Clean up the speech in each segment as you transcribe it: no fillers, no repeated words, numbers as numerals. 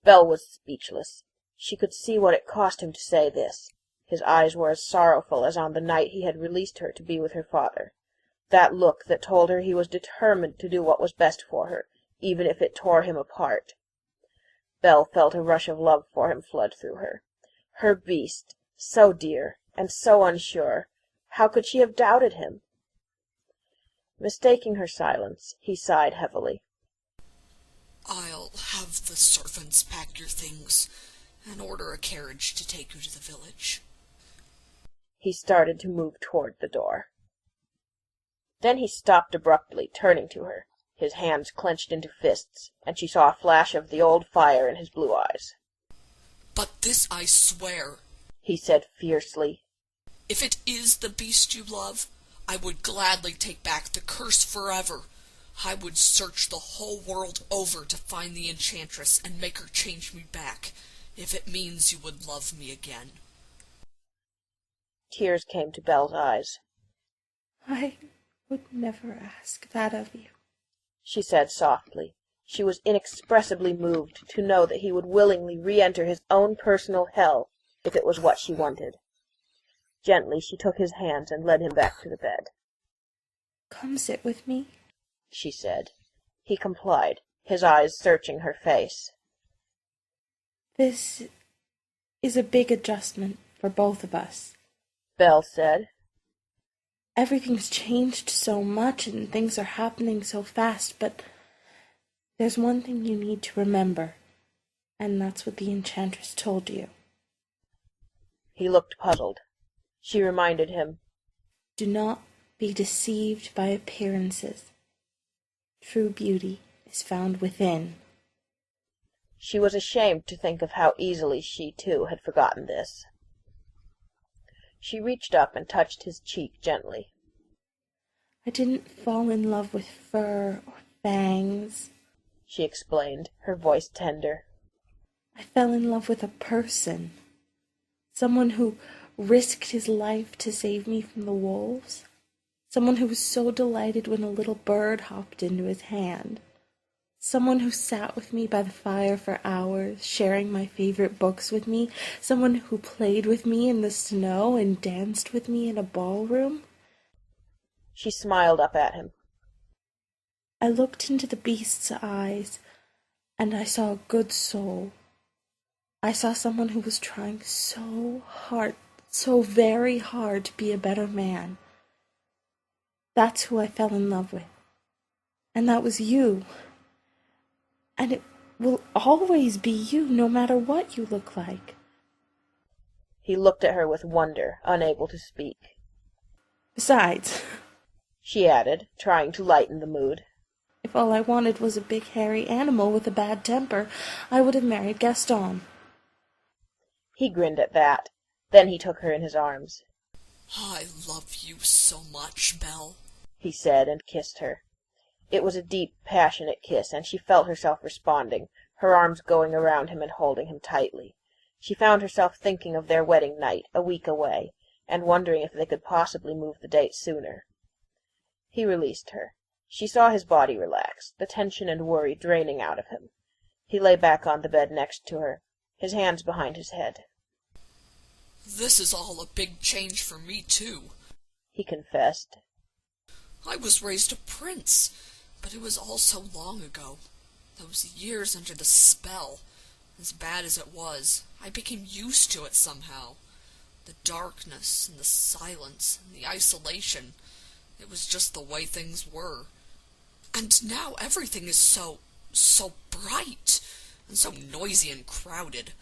Belle was speechless. She could see what it cost him to say this. His eyes were as sorrowful as on the night he had released her to be with her father. That look that told her he was determined to do what was best for her, even if it tore him apart. Belle felt a rush of love for him flood through her. Her beast, so dear and so unsure. How could she have doubted him? Mistaking her silence, he sighed heavily. "I'll have the servants pack your things and order a carriage to take you to the village." He started to move toward the door. Then he stopped abruptly, turning to her. His hands clenched into fists, and she saw a flash of the old fire in his blue eyes. "But this I swear," he said fiercely. "if it is the beast you love, I would gladly take back the curse forever. I would search the whole world over to find the enchantress and make her change me back, if it means you would love me again." Tears came to Belle's eyes. "I would never ask that of you," she said softly. She was inexpressibly moved to know that he would willingly re-enter his own personal hell if it was what she wanted. Gently she took his hands and led him back to the bed. "Come sit with me," she said. He complied, his eyes searching her face. "This is a big adjustment for both of us," Belle said. "Everything's changed so much and things are happening so fast, but there's one thing you need to remember, and that's what the enchantress told you." He looked puzzled. She reminded him, "Do not be deceived by appearances. True beauty is found within." She was ashamed to think of how easily she, too, had forgotten this. She reached up and touched his cheek gently. "I didn't fall in love with fur or fangs," she explained, her voice tender. "I fell in love with a person. Someone who risked his life to save me from the wolves. Someone who was so delighted when a little bird hopped into his hand. Someone who sat with me by the fire for hours, sharing my favorite books with me. Someone who played with me in the snow and danced with me in a ballroom." She smiled up at him. "I looked into the beast's eyes, and I saw a good soul. I saw someone who was trying so hard, so very hard to be a better man. That's who I fell in love with. And that was you. And it will always be you, no matter what you look like." He looked at her with wonder, unable to speak. "Besides," she added, trying to lighten the mood, "if all I wanted was a big hairy animal with a bad temper, I would have married Gaston." He grinned at that. Then he took her in his arms. "I love you so much, Belle," he said, and kissed her. It was a deep, passionate kiss, and she felt herself responding, her arms going around him and holding him tightly. She found herself thinking of their wedding night, a week away, and wondering if they could possibly move the date sooner. He released her. She saw his body relax, the tension and worry draining out of him. He lay back on the bed next to her, his hands behind his head. "This is all a big change for me, too," he confessed. "I was raised a prince, but it was all so long ago. Those years under the spell, as bad as it was, I became used to it somehow. The darkness and the silence and the isolation, it was just the way things were. And now everything is so bright, and so noisy and crowded.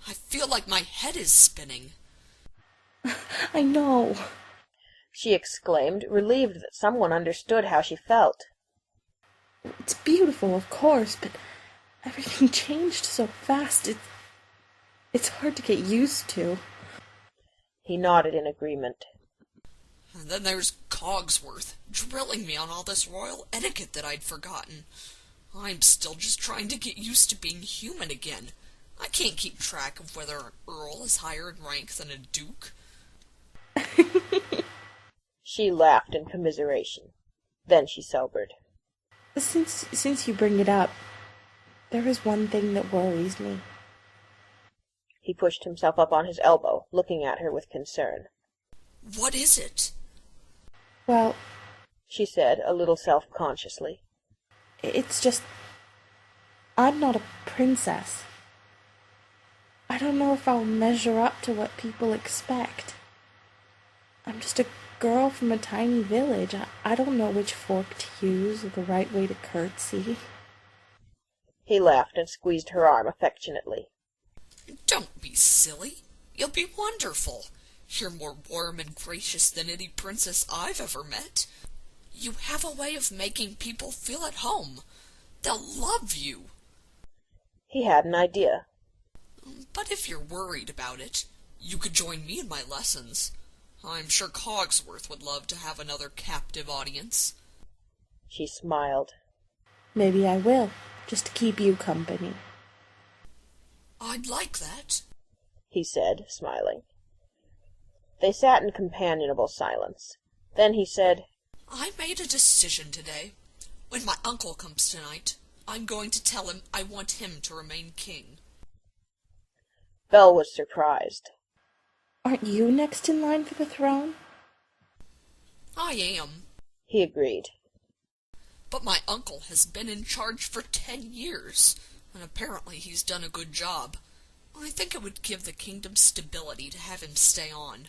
I feel like my head is spinning." "I know," she exclaimed, relieved that someone understood how she felt. "It's beautiful, of course, but everything changed so fast. It's hard to get used to." He nodded in agreement. And then there's Cogsworth, drilling me on all this royal etiquette that I'd forgotten. I'm still just trying to get used to being human again. I can't keep track of whether an earl is higher in rank than a duke." She laughed in commiseration. Then she sobered. Since you bring it up, There is one thing that worries me. He pushed himself up on his elbow, looking at her with concern. What is it? Well, she said, a little self-consciously. It's just, I'm not a princess. I don't know if I'll measure up to what people expect. I'm just a girl from a tiny village. I don't know which fork to use or the right way to curtsy. He laughed and squeezed her arm affectionately. Don't be silly. You'll be wonderful. You're more warm and gracious than any princess I've ever met. You have a way of making people feel at home. They'll love you. He had an idea. But if you're worried about it, you could join me in my lessons. I'm sure Cogsworth would love to have another captive audience. She smiled. Maybe I will, just to keep you company. I'd like that, he said, smiling. They sat in companionable silence. Then he said, I made a decision today. When my uncle comes tonight, I'm going to tell him I want him to remain king. Belle was surprised. Aren't you next in line for the throne? I am, he agreed. but my uncle has been in charge for 10 years, and apparently he's done a good job. I think it would give the kingdom stability to have him stay on.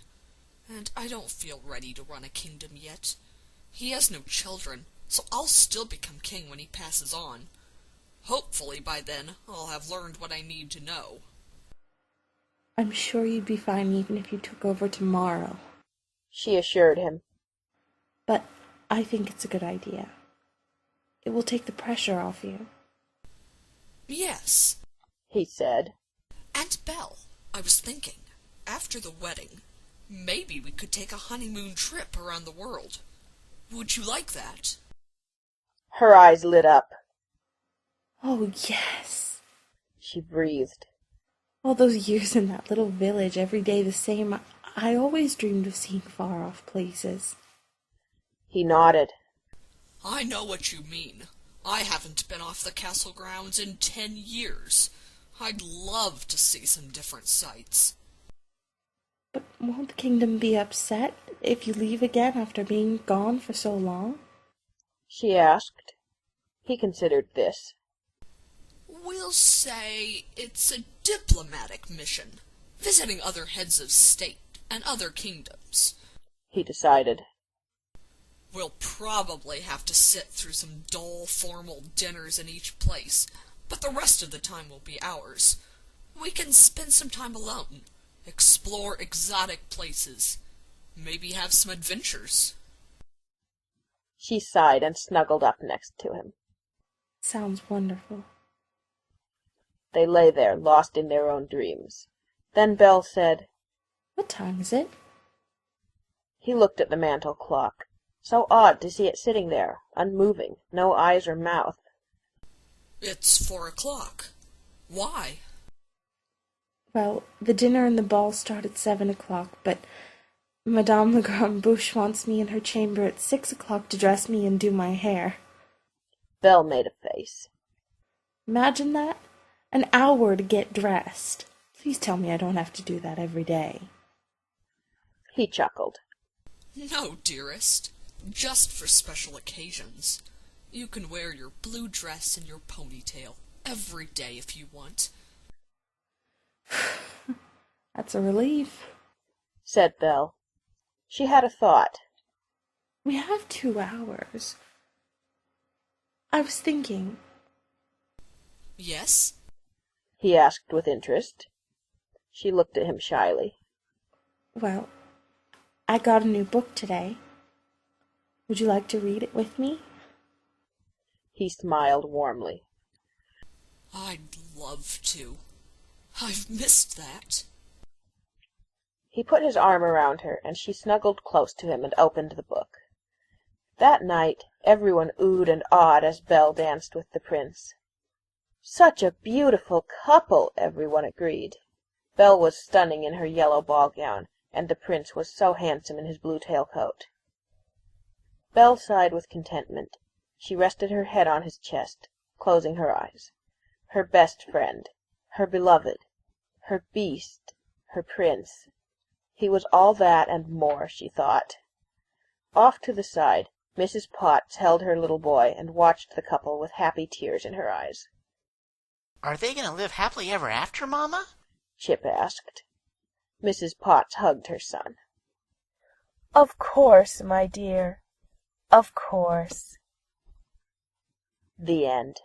And I don't feel ready to run a kingdom yet. He has no children, so I'll still become king when he passes on. Hopefully by then I'll have learned what I need to know. I'm sure you'd be fine even if you took over tomorrow. She assured him. But I think it's a good idea. It will take the pressure off you. Yes, he said. and Belle, I was thinking, after the wedding, maybe we could take a honeymoon trip around the world. Would you like that? Her eyes lit up. Oh, yes. She breathed. All those years in that little village, every day the same, I always dreamed of seeing far-off places. He nodded. I know what you mean. I haven't been off the castle grounds in 10 years. I'd love to see some different sights. But won't the kingdom be upset if you leave again after being gone for so long? She asked. He considered this. We'll say it's a diplomatic mission, visiting other heads of state and other kingdoms. He decided. We'll probably have to sit through some dull, formal dinners in each place, but the rest of the time will be ours. We can spend some time alone, explore exotic places, maybe have some adventures. She sighed and snuggled up next to him. Sounds wonderful. They lay there, lost in their own dreams. Then Belle said, What time is it? He looked at the mantel clock. So odd to see it sitting there, unmoving, no eyes or mouth. It's 4 o'clock. Why? Well, the dinner and the ball start at 7 o'clock, but Madame Bouche wants me in her chamber at 6 o'clock to dress me and do my hair. Belle made a face. Imagine that? An hour to get dressed. Please tell me I don't have to do that every day. He chuckled. No, dearest. Just for special occasions. You can wear your blue dress and your ponytail every day if you want. That's a relief, said Belle. She had a thought. We have 2 hours. I was thinking. Yes? He asked with interest. She looked at him shyly. Well, I got a new book today. Would you like to read it with me? He smiled warmly. I'd love to. I've missed that. He put his arm around her, and she snuggled close to him and opened the book. That night everyone oohed and awed as Belle danced with the prince. Such a beautiful couple, everyone agreed. Belle was stunning in her yellow ball gown, and the prince was so handsome in his blue tailcoat. Belle sighed with contentment. She rested her head on his chest, closing her eyes. her best friend, her beloved, her beast, her prince. He was all that and more, she thought. Off to the side, Mrs. Potts held her little boy and watched the couple with happy tears in her eyes. "Are they going to live happily ever after, Mama?" Chip asked. Mrs. Potts hugged her son. "Of course, my dear. Of course." The end.